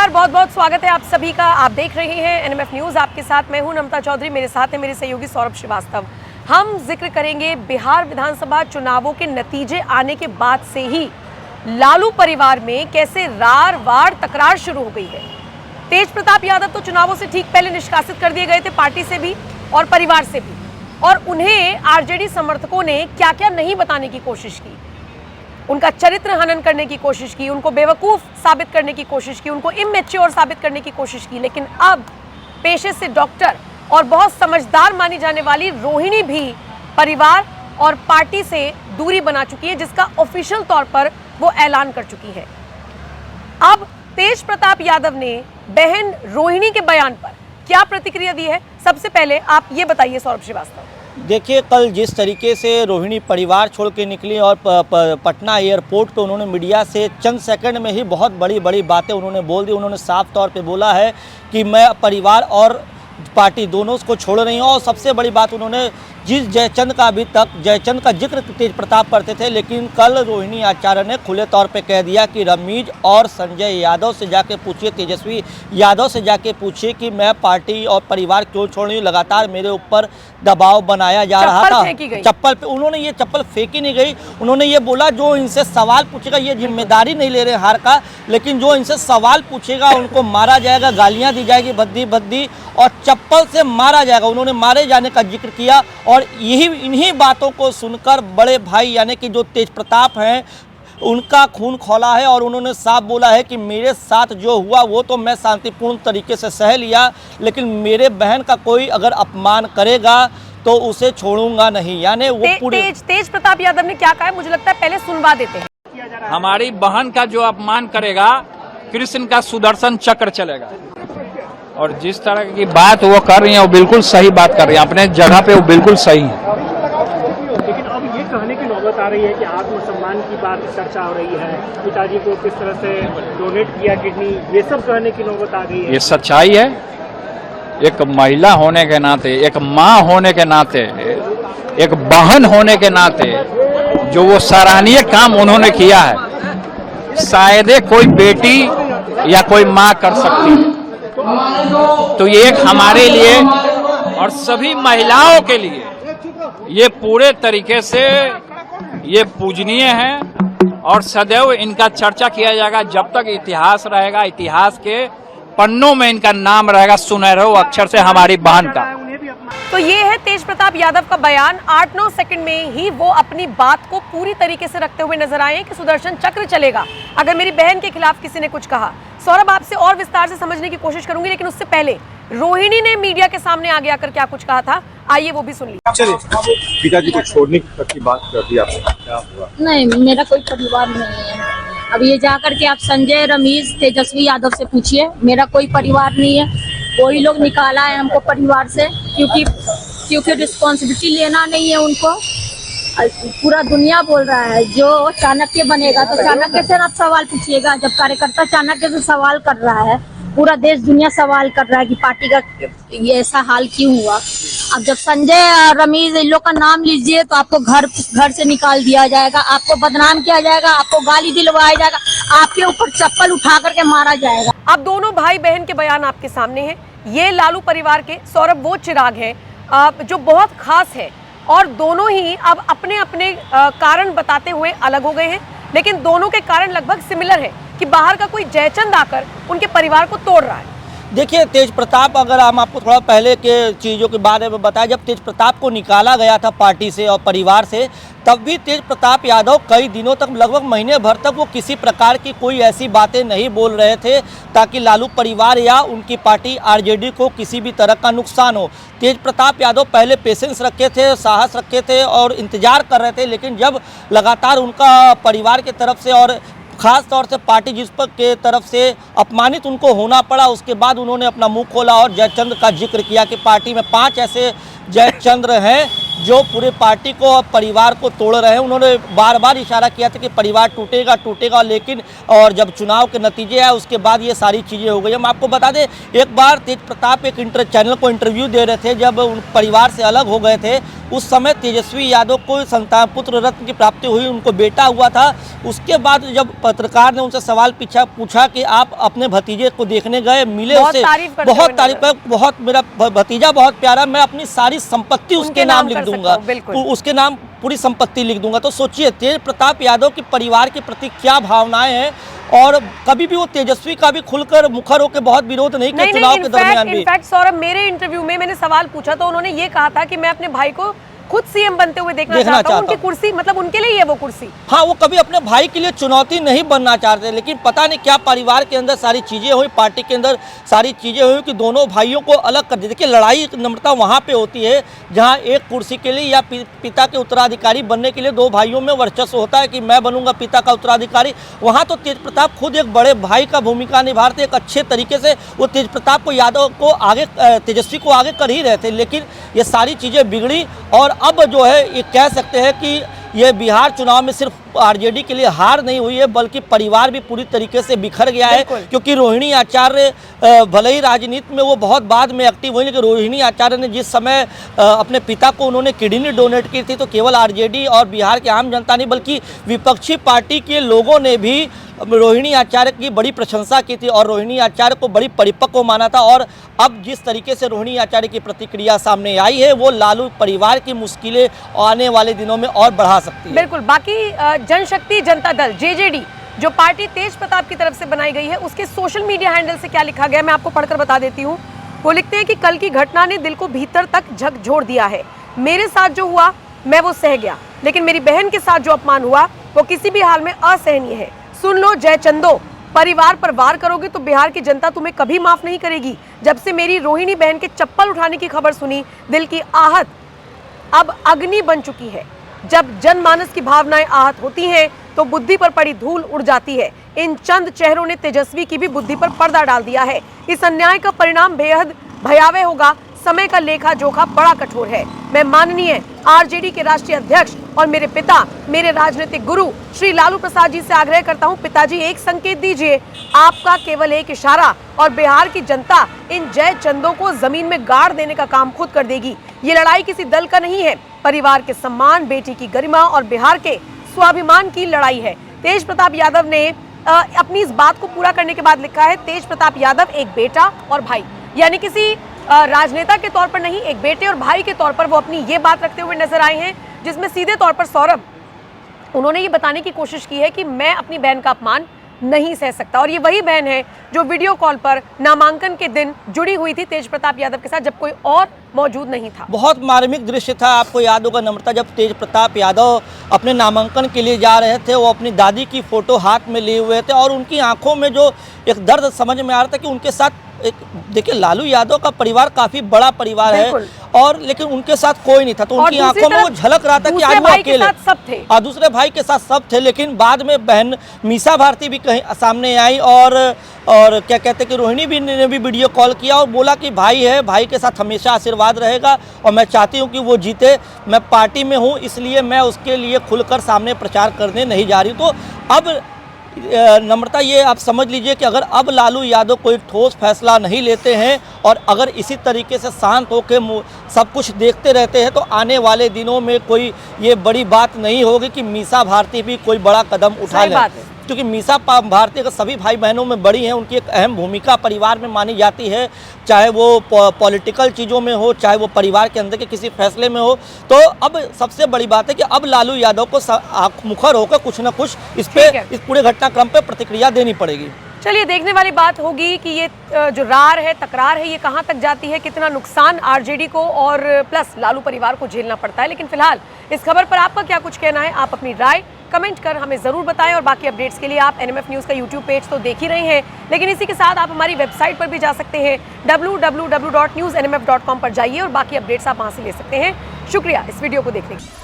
नमस्कार, बहुत बहुत स्वागत है आप सभी का। आप देख रहे हैं एनएमएफ न्यूज़। आपके साथ मैं हूं नमता चौधरी, मेरे साथ है मेरे सहयोगी सौरभ श्रीवास्तव। हम जिक्र करेंगे बिहार विधानसभा चुनावों के नतीजे आने के बाद से ही लालू परिवार में कैसे रार वार तकरार शुरू हो गई है। तेज प्रताप यादव तो चुनावों से ठीक पहले निष्कासित कर दिए गए थे, पार्टी से भी और परिवार से भी, और उन्हें आरजेडी समर्थकों ने क्या क्या नहीं बताने की कोशिश की, उनका चरित्र हनन करने की कोशिश की, उनको बेवकूफ़ साबित करने की कोशिश की, उनको इमैच्योर साबित करने की कोशिश की। लेकिन अब पेशे से डॉक्टर और बहुत समझदार मानी जाने वाली रोहिणी भी परिवार और पार्टी से दूरी बना चुकी है, जिसका ऑफिशियल तौर पर वो ऐलान कर चुकी है। अब तेज प्रताप यादव ने बहन रोहिणी के बयान पर क्या प्रतिक्रिया दी है, सबसे पहले आप ये बताइए सौरभ श्रीवास्तव। देखिए, कल जिस तरीके से रोहिणी परिवार छोड़ के निकली और पटना एयरपोर्ट पे उन्होंने मीडिया से चंद सेकंड में ही बहुत बड़ी बातें उन्होंने बोल दी। उन्होंने साफ तौर पे बोला है कि मैं परिवार और पार्टी दोनों को छोड़ रही हूँ। और सबसे बड़ी बात, उन्होंने जिस जयचंद का अभी तक जयचंद का जिक्र तेज प्रताप करते थे, लेकिन कल रोहिणी आचार्य ने खुले तौर पे कह दिया कि रमीज और संजय यादव से जाके पूछिए, तेजस्वी यादव से जाके पूछिए कि मैं पार्टी और परिवार क्यों छोड़ रही हूँ। लगातार मेरे ऊपर दबाव बनाया जा रहा था। चप्पल पे उन्होंने ये चप्पल फेंकी नहीं गई। उन्होंने ये बोला जो इनसे सवाल पूछेगा, ये जिम्मेदारी नहीं ले रहे हार का, लेकिन जो इनसे सवाल पूछेगा उनको मारा जाएगा, गालियाँ दी जाएगी भद्दी भद्दी, और चप्पल से मारा जाएगा। उन्होंने मारे जाने का जिक्र किया। और इन्हीं बातों को सुनकर बड़े भाई यानी कि जो तेज प्रताप हैं, उनका खून खौला है। और उन्होंने साफ बोला है कि मेरे साथ जो हुआ वो तो मैं शांतिपूर्ण तरीके से सह लिया, लेकिन मेरे बहन का कोई अगर अपमान करेगा तो उसे छोड़ूंगा नहीं। यानी वो पूरे तेज प्रताप यादव ने क्या कहा है, मुझे लगता है पहले सुनवा देते हैं। हमारी बहन का जो अपमान करेगा, कृष्ण का सुदर्शन चक्र चलेगा। और जिस तरह की बात वो कर रही है वो बिल्कुल सही बात कर रही है, अपने जगह पे वो बिल्कुल सही है। लेकिन अब ये कहने की नौबत आ रही है कि आत्मसम्मान की बात चर्चा हो रही है, पिताजी को किस तरह से डोनेट किया किडनी, ये सब कहने की नौबत आ गई है। ये सच्चाई है। एक महिला होने के नाते, एक माँ होने के नाते, एक बहन होने के नाते जो वो सराहनीय काम उन्होंने किया है, शायद कोई बेटी या कोई माँ कर सकती है। तो ये एक हमारे लिए और सभी महिलाओं के लिए ये पूरे तरीके से ये पूजनीय है, और सदैव इनका चर्चा किया जाएगा जब तक इतिहास रहेगा। इतिहास के पन्नों में इनका नाम रहेगा सुनहरे अक्षर से, हमारी बहन का। तो ये है तेज प्रताप यादव का बयान। 8-9 सेकंड में ही वो अपनी बात को पूरी तरीके से रखते हुए नजर आए कि सुदर्शन चक्र चलेगा अगर मेरी बहन के खिलाफ किसी ने कुछ कहा। सौरभ, आपसे और विस्तार से समझने की कोशिश करूंगी, लेकिन उससे पहले रोहिणी ने मीडिया के सामने आगे आकर क्या कुछ कहा था, आइए वो भी सुन लीजिए। पिताजी को छोड़ने की बात कर दी आपने, क्या हुआ? नहीं, मेरा कोई परिवार नहीं है। अब ये जाकर के आप संजय, रमीज, तेजस्वी यादव से पूछिए, मेरा कोई परिवार नहीं है। वही लोग निकाला है हमको परिवार से, क्योंकि रिस्पॉन्सिबिलिटी लेना नहीं है उनको। पूरा दुनिया बोल रहा है जो चाणक्य बनेगा तो चाणक्य से आप सवाल पूछिएगा। जब कार्यकर्ता चाणक्य से सवाल कर रहा है, पूरा देश दुनिया सवाल कर रहा है कि पार्टी का ये ऐसा हाल क्यों हुआ। अब जब संजय, रमीज, इन लोग का नाम लीजिए तो आपको घर से निकाल दिया जाएगा, आपको बदनाम किया जाएगा, आपको गाली दिलवाया जाएगा, आपके ऊपर चप्पल उठा करके मारा जाएगा। अब दोनों भाई बहन के बयान आपके सामने हैं। ये लालू परिवार के सौरभ वो चिराग है जो बहुत खास है, और दोनों ही अब अपने अपने कारण बताते हुए अलग हो गए हैं, लेकिन दोनों के कारण लगभग सिमिलर है कि बाहर का कोई जयचंद आकर उनके परिवार को तोड़ रहा है। देखिए, तेज प्रताप, अगर हम आपको थोड़ा पहले के चीज़ों के बारे में बताएं, जब तेज प्रताप को निकाला गया था पार्टी से और परिवार से, तब भी तेज प्रताप यादव कई दिनों तक, लगभग महीने भर तक, वो किसी प्रकार की कोई ऐसी बातें नहीं बोल रहे थे ताकि लालू परिवार या उनकी पार्टी आरजेडी को किसी भी तरह का नुकसान हो। तेज प्रताप यादव पहले पेशेंस रखे थे, साहस रखे थे और इंतजार कर रहे थे, लेकिन जब लगातार उनका परिवार की तरफ से और खास तौर से पार्टी जिस पर के तरफ से अपमानित उनको होना पड़ा, उसके बाद उन्होंने अपना मुंह खोला और जयचंद का जिक्र किया कि पार्टी में 5 ऐसे जयचंद्र हैं जो पूरे पार्टी को और परिवार को तोड़ रहे हैं। उन्होंने बार बार इशारा किया था कि परिवार टूटेगा टूटेगा, लेकिन और जब चुनाव के नतीजे आए उसके बाद ये सारी चीज़ें हो गई। हम आपको बता दें, एक बार तेज प्रताप एक चैनल को इंटरव्यू दे रहे थे, जब उन परिवार से अलग हो गए थे उस समय तेजस्वी यादव को संतान पुत्र रत्न की प्राप्ति हुई, उनको बेटा हुआ था। उसके बाद जब पत्रकार ने उनसे सवाल पूछा कि आप अपने भतीजे को देखने गए, मिले उससे, बहुत तारीफ कर, बहुत मेरा भतीजा बहुत प्यारा, मैं अपनी सारी संपत्ति उसके नाम लिख दूंगा, उसके नाम पूरी संपत्ति लिख दूंगा। तो सोचिए तेज प्रताप यादव के परिवार के प्रति क्या भावनाएं हैं, और कभी भी वो तेजस्वी का भी खुलकर मुखर होकर बहुत विरोध नहीं किया चुनाव के दरमियान भी। इनफैक्ट सौरभ, मेरे इंटरव्यू में मैंने सवाल पूछा तो उन्होंने ये कहा था कि मैं अपने भाई को खुद सीएम बनते हुए देखना चाहता हूं। उनकी कुर्सी मतलब उनके लिए ही है वो कुर्सी। हाँ, वो कभी अपने भाई के लिए चुनौती नहीं बनना चाहते, लेकिन पता नहीं क्या परिवार के अंदर सारी चीजें हुई, पार्टी के अंदर सारी चीजें हुई कि दोनों भाइयों को अलग कर दिया। देखिए, लड़ाई नम्रता वहाँ पे होती है जहाँ एक कुर्सी के लिए या पिता के उत्तराधिकारी बनने के लिए दो भाइयों में वर्चस्व होता है कि मैं बनूंगा पिता का उत्तराधिकारी। वहाँ तो तेज प्रताप खुद एक बड़े भाई का भूमिका निभा रहे थे, एक अच्छे तरीके से वो तेज प्रताप को यादव को आगे, तेजस्वी को आगे कर ही रहे थे, लेकिन ये सारी चीजें बिगड़ी। और अब जो है ये कह सकते हैं कि ये बिहार चुनाव में सिर्फ आरजेडी के लिए हार नहीं हुई है, बल्कि परिवार भी पूरी तरीके से बिखर गया है। क्योंकि रोहिणी आचार्य भले ही राजनीति में वो बहुत बाद में एक्टिव हुई, लेकिन रोहिणी आचार्य ने जिस समय अपने पिता को उन्होंने किडनी डोनेट की थी, तो केवल आरजेडी और बिहार के आम जनता नहीं बल्कि विपक्षी पार्टी के लोगों ने भी रोहिणी आचार्य की बड़ी प्रशंसा की थी और रोहिणी आचार्य को बड़ी परिपक्व माना था। और अब जिस तरीके से रोहिणी आचार्य की प्रतिक्रिया सामने आई है, वो लालू परिवार की मुश्किलें आने वाले दिनों में और बढ़ा सकती है। बिल्कुल। बाकी जनशक्ति जनता दल जेजेडी जो पार्टी तेज प्रताप की तरफ से बनाई गई है, उसके सोशल मीडिया हैंडल से क्या लिखा गया मैं आपको पढ़कर बता देती हूँ। वो लिखते हैं कि कल की घटना ने दिल को भीतर तक झकझोर दिया है। मेरे साथ जो हुआ मैं वो सह गया, लेकिन मेरी बहन के साथ जो अपमान हुआ वो किसी भी हाल में असहनीय है। सुन लो जय चंदो, परिवार पर वार करोगे तो बिहार की जनता तुम्हें कभी माफ नहीं करेगी। जब से मेरी रोहिणी बहन के चप्पल उठाने की खबर सुनी, दिल की आहत अब अग्नि बन चुकी है। जब जनमानस की भावनाएं आहत होती हैं तो बुद्धि पर पड़ी धूल उड़ जाती है। इन चंद चेहरों ने तेजस्वी की भी बुद्धि पर पर्दा डाल दिया है। इस अन्याय का परिणाम बेहद भयावह होगा। समय का लेखा जोखा बड़ा कठोर है। मैं माननीय आरजेडी के राष्ट्रीय अध्यक्ष और मेरे पिता, मेरे राजनीतिक गुरु श्री लालू प्रसाद जी से आग्रह करता हूं, पिताजी एक संकेत दीजिए। आपका केवल एक इशारा और बिहार की जनता इन जय चंदों को जमीन में गाड़ देने का काम खुद कर देगी। ये लड़ाई किसी दल का नहीं है, परिवार के सम्मान, बेटी की गरिमा और बिहार के स्वाभिमान की लड़ाई है। तेज प्रताप यादव ने अपनी इस बात को पूरा करने के बाद लिखा है, तेज प्रताप यादव एक बेटा और भाई, यानी किसी राजनेता के तौर पर नहीं, एक बेटे और भाई के तौर पर वो अपनी ये बात रखते हुए नजर आए हैं, जिसमें सीधे तौर पर सौरभ उन्होंने ये बताने की कोशिश की है कि मैं अपनी बहन का अपमान नहीं सह सकता। और ये वही बहन है जो वीडियो कॉल पर नामांकन के दिन जुड़ी हुई थी तेज प्रताप यादव के साथ, जब कोई और मौजूद नहीं था। बहुत मार्मिक दृश्य था। आपको याद होगा नम्रता, जब तेज प्रताप यादव अपने नामांकन के लिए जा रहे थे, वो अपनी दादी की फोटो हाथ में लिए हुए थे और उनकी आंखों में जो एक दर्द समझ में आ रहा था कि उनके साथ एक, देखिए लालू यादव का परिवार काफी बड़ा परिवार है और लेकिन उनके साथ कोई नहीं था, तो उनकी आंखों में वो झलक रहा था कि आज वो अकेले सब थे और दूसरे भाई के साथ सब थे। लेकिन बाद में बहन मीसा भारती भी कहीं सामने आई और क्या कहते हैं कि रोहिणी भी ने भी वीडियो कॉल किया और बोला कि भाई है, भाई के साथ हमेशा आशीर्वाद रहेगा और मैं चाहती हूं कि वो जीते। मैं पार्टी में हूं, इसलिए मैं उसके लिए खुलकर सामने प्रचार करने नहीं जा रही हूं। तो अब नम्रता ये आप समझ लीजिए कि अगर अब लालू यादव कोई ठोस फैसला नहीं लेते हैं और अगर इसी तरीके से शांत होकर सब कुछ देखते रहते हैं, तो आने वाले दिनों में कोई ये बड़ी बात नहीं होगी कि मीसा भारती भी कोई बड़ा कदम उठा ले। क्योंकि मीसा भारती अगर सभी भाई बहनों में बड़ी हैं, उनकी एक अहम भूमिका परिवार में मानी जाती है, चाहे वो पॉलिटिकल चीज़ों में हो, चाहे वो परिवार के अंदर के किसी फैसले में हो। तो अब सबसे बड़ी बात है कि अब लालू यादव को मुखर होकर कुछ ना कुछ इस पूरे घटनाक्रम पे प्रतिक्रिया देनी पड़ेगी। चलिए देखने वाली बात होगी कि ये जो रार है, तकरार है, ये कहां तक जाती है, कितना नुकसान आरजेडी को और प्लस लालू परिवार को झेलना पड़ता है। लेकिन फिलहाल इस खबर पर आपका क्या कुछ कहना है, आप अपनी राय कमेंट कर हमें जरूर बताएं। और बाकी अपडेट्स के लिए आप एनएमएफ न्यूज़ का यूट्यूब पेज तो देख ही रहे हैं, लेकिन इसी के साथ आप हमारी वेबसाइट पर भी जा सकते हैं, www.newsnmf.com पर जाइए और बाकी अपडेट्स आप वहां से ले सकते हैं। शुक्रिया इस वीडियो को देखने के लिए।